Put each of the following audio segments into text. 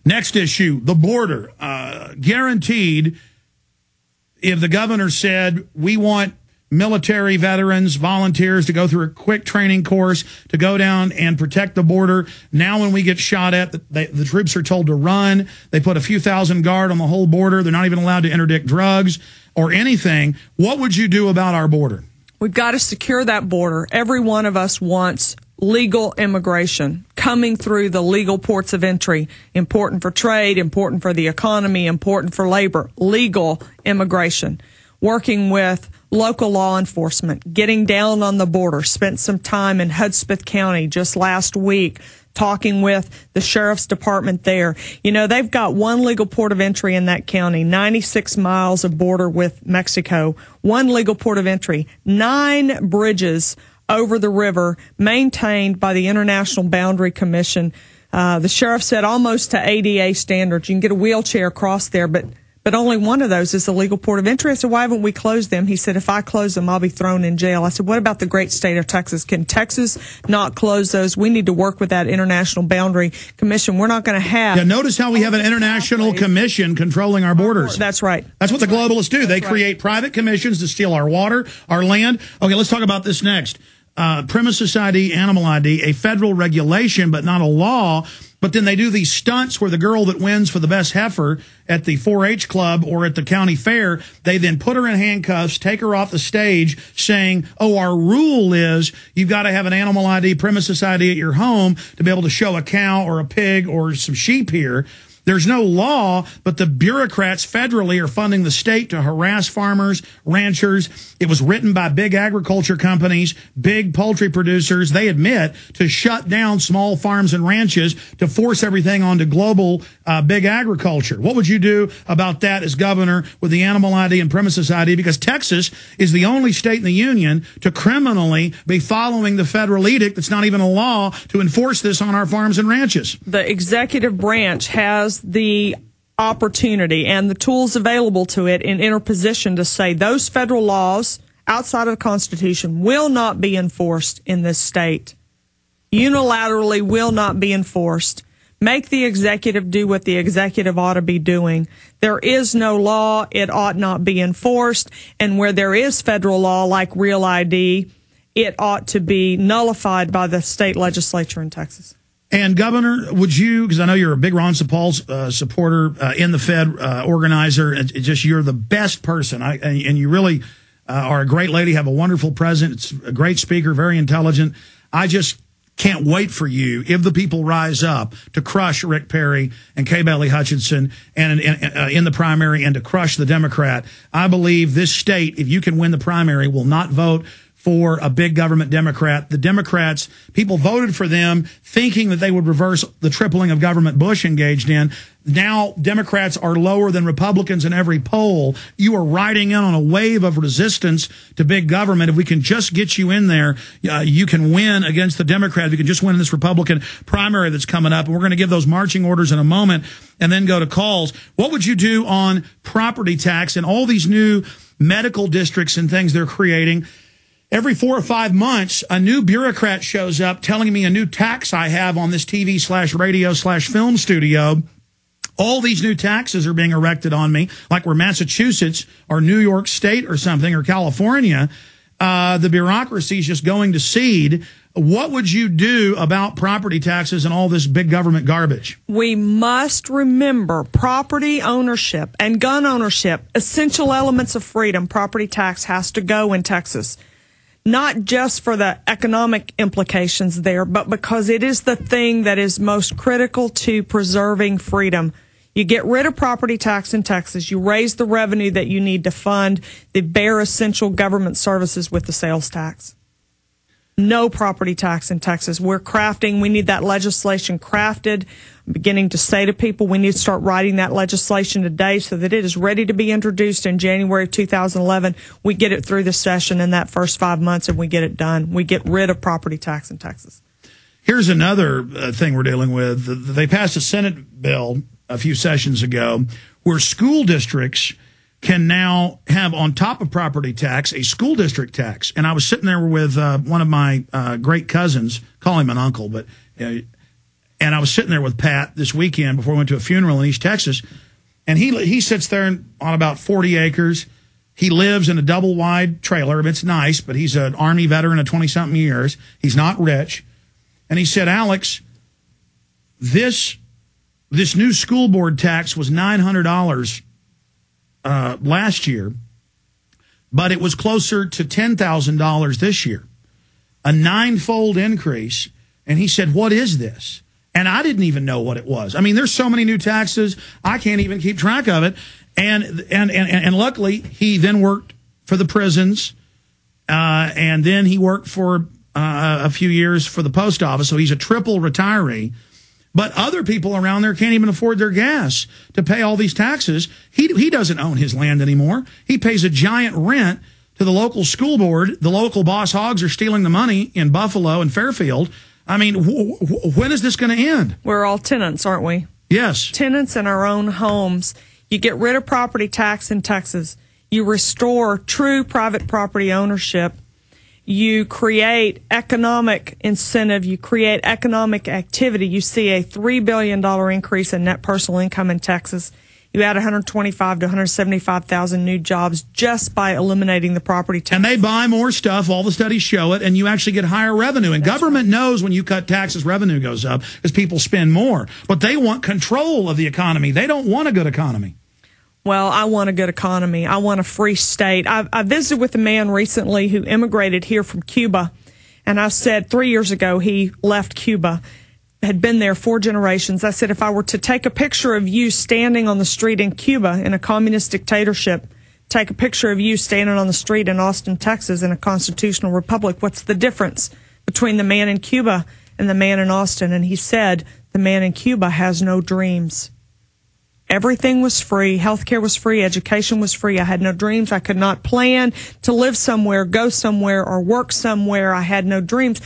Next issue, the border. Guaranteed, if the governor said, we want military veterans, volunteers to go through a quick training course to go down and protect the border. Now when we get shot at, the troops are told to run. They put a few thousand guard on the whole border. They're not even allowed to interdict drugs or anything. What would you do about our border? We've got to secure that border. Every one of us wants legal immigration coming through the legal ports of entry. Important for trade, important for the economy, important for labor. Legal immigration. Working with local law enforcement, getting down on the border. Spent some time in Hudspeth County just last week talking with the sheriff's department there. You know, they've got one legal port of entry in that county, 96 miles of border with Mexico, one legal port of entry, 9 bridges over the river maintained by the International Boundary Commission. The sheriff said almost to ADA standards. You can get a wheelchair across there, but only one of those is the legal port of entry. I said, why haven't we closed them? He said, if I close them, I'll be thrown in jail. I said, what about the great state of Texas? Can Texas not close those? We need to work with that International Boundary Commission. We're not going to have... Yeah, notice how we have an international commission controlling our borders. That's right. That's what the globalists do. They create private commissions to steal our water, our land. Okay, let's talk about this next. Premises ID, animal ID, a federal regulation, but not a law. But then they do these stunts where the girl that wins for the best heifer at the 4-H club or at the county fair, they then put her in handcuffs, take her off the stage saying, oh, our rule is you've got to have an animal ID, premises ID at your home to be able to show a cow or a pig or some sheep here. There's no law, but the bureaucrats federally are funding the state to harass farmers, ranchers. It was written by big agriculture companies, big poultry producers. They admit to shut down small farms and ranches to force everything onto global big agriculture. What would you do about that as governor with the animal ID and premises ID? Because Texas is the only state in the union to criminally be following the federal edict that's not even a law to enforce this on our farms and ranches. The executive branch has the opportunity and the tools available to it in interposition to say those federal laws outside of the Constitution will not be enforced in this state. Unilaterally will not be enforced. Make the executive do what the executive ought to be doing. There is no law. It ought not be enforced. And where there is federal law like Real ID, it ought to be nullified by the state legislature in Texas. And, Governor, would you, because I know you're a big Ron Paul's supporter, in the Fed, organizer, and just you're the best person, and you really are a great lady, have a wonderful president, a great speaker, very intelligent. I just can't wait for you, if the people rise up, to crush Rick Perry and Kay Bailey Hutchinson and in the primary and to crush the Democrat. I believe this state, if you can win the primary, will not vote for a big government Democrat. The Democrats, people voted for them thinking that they would reverse the tripling of government Bush engaged in. Now Democrats are lower than Republicans in every poll. You are riding in on a wave of resistance to big government. If we can just get you in there, you can win against the Democrats. You can just win in this Republican primary that's coming up. And we're going to give those marching orders in a moment and then go to calls. What would you do on property tax and all these new medical districts and things they're creating? Every 4 or 5 months, a new bureaucrat shows up telling me a new tax I have on this TV/radio/film studio. All these new taxes are being erected on me, like we're Massachusetts or New York State or something, or California. The bureaucracy is just going to seed. What would you do about property taxes and all this big government garbage? We must remember property ownership and gun ownership, essential elements of freedom. Property tax has to go in Texas. Not just for the economic implications there, but because it is the thing that is most critical to preserving freedom. You get rid of property tax in Texas, you raise the revenue that you need to fund the bare essential government services with the sales tax. No property tax in Texas. We need that legislation crafted. I'm beginning to say to people, we need to start writing that legislation today so that it is ready to be introduced in January of 2011. We get it through the session in that first 5 months and we get it done. We get rid of property tax in Texas. Here's another thing we're dealing with. They passed a Senate bill a few sessions ago where school districts can now have, on top of property tax, a school district tax. And I was sitting there with one of my great cousins, call him an uncle, but And I was sitting there with Pat this weekend before we went to a funeral in East Texas. And he sits there on about 40 acres. He lives in a double-wide trailer. It's nice, but he's an Army veteran of 20-something years. He's not rich. And he said, Alex, this new school board tax was $900 last year, but it was closer to $10,000 this year, a 9-fold increase. And he said, what is this? And I didn't even know what it was. I mean, there's so many new taxes, I can't even keep track of it. And luckily, he then worked for the prisons, and then he worked for a few years for the post office, so he's a triple retiree. But other people around there can't even afford their gas to pay all these taxes. He doesn't own his land anymore. He pays a giant rent to the local school board. The local boss hogs are stealing the money in Buffalo and Fairfield. I mean, when is this going to end? We're all tenants, aren't we? Yes. Tenants in our own homes. You get rid of property tax in Texas. You restore true private property ownership. You create economic incentive. You create economic activity. You see a $3 billion increase in net personal income in Texas. You add 125 to 175,000 new jobs just by eliminating the property tax. And they buy more stuff. All the studies show it. And you actually get higher revenue. And government knows when you cut taxes, revenue goes up because people spend more. But they want control of the economy. They don't want a good economy. Well, I want a good economy. I want a free state. I visited with a man recently who immigrated here from Cuba. And I said 3 years ago he left Cuba, had been there 4 generations. I said, if I were to take a picture of you standing on the street in Cuba in a communist dictatorship, take a picture of you standing on the street in Austin, Texas in a constitutional republic, what's the difference between the man in Cuba and the man in Austin? And he said, the man in Cuba has no dreams. Everything was free. Healthcare was free. Education was free. I had no dreams. I could not plan to live somewhere, go somewhere, or work somewhere. I had no dreams.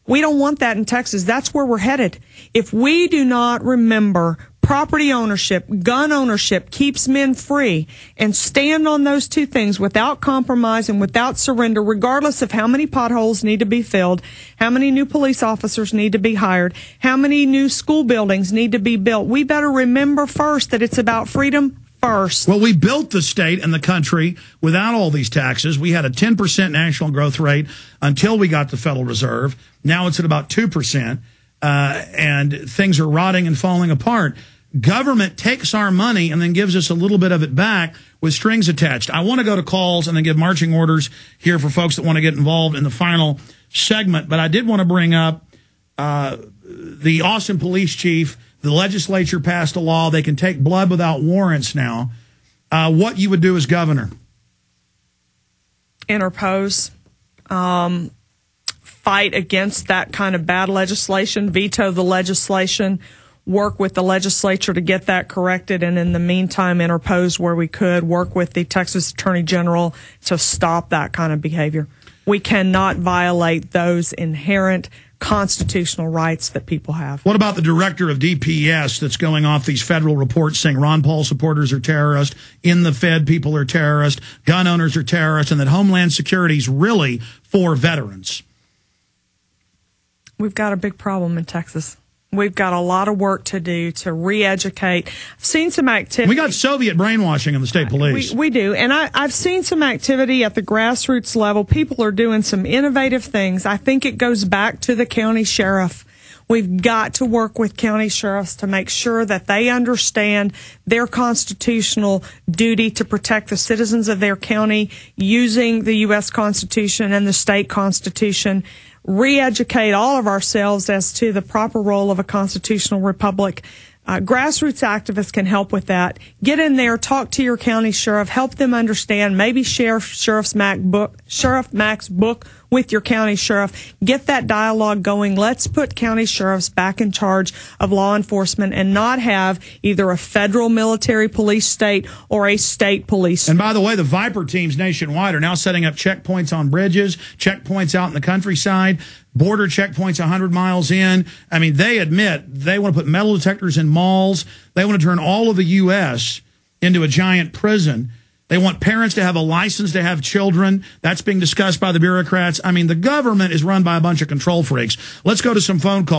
We don't want that in Texas. That's where we're headed. If we do not remember property ownership, gun ownership keeps men free, and stand on those two things without compromise and without surrender, regardless of how many potholes need to be filled, how many new police officers need to be hired, how many new school buildings need to be built, we better remember first that it's about freedom first. Well, we built the state and the country without all these taxes. We had a 10% national growth rate until we got the Federal Reserve. Now it's at about 2%, and things are rotting and falling apart. Government takes our money and then gives us a little bit of it back with strings attached. I want to go to calls and then give marching orders here for folks that want to get involved in the final segment. But I did want to bring up the Austin police chief. The legislature passed a law. They can take blood without warrants now. What you would do as governor? Interpose. Fight against that kind of bad legislation. Veto the legislation. Work with the legislature to get that corrected, and in the meantime, interpose where we could, work with the Texas Attorney General to stop that kind of behavior. We cannot violate those inherent constitutional rights that people have. What about the director of DPS that's going off these federal reports saying Ron Paul supporters are terrorists, in the Fed people are terrorists, gun owners are terrorists, and that Homeland Security is really for veterans? We've got a big problem in Texas. We've got a lot of work to do to re-educate. I've seen some activity. We got Soviet brainwashing in the state police. We do. And I've seen some activity at the grassroots level. People are doing some innovative things. I think it goes back to the county sheriff. We've got to work with county sheriffs to make sure that they understand their constitutional duty to protect the citizens of their county using the U.S. Constitution and the state constitution. Re-educate all of ourselves as to the proper role of a constitutional republic. Grassroots activists can help with that. Get in there, talk to your county sheriff, help them understand. Maybe share Sheriff Mac's book with your county sheriff. Get that dialogue going. Let's put county sheriffs back in charge of law enforcement and not have either a federal military police state or a state police. And by the way, the Viper teams nationwide are now setting up checkpoints on bridges, checkpoints out in the countryside, border checkpoints 100 miles in. I mean, they admit they want to put metal detectors in malls. They want to turn all of the U.S. into a giant prison. They want parents to have a license to have children. That's being discussed by the bureaucrats. I mean, the government is run by a bunch of control freaks. Let's go to some phone calls.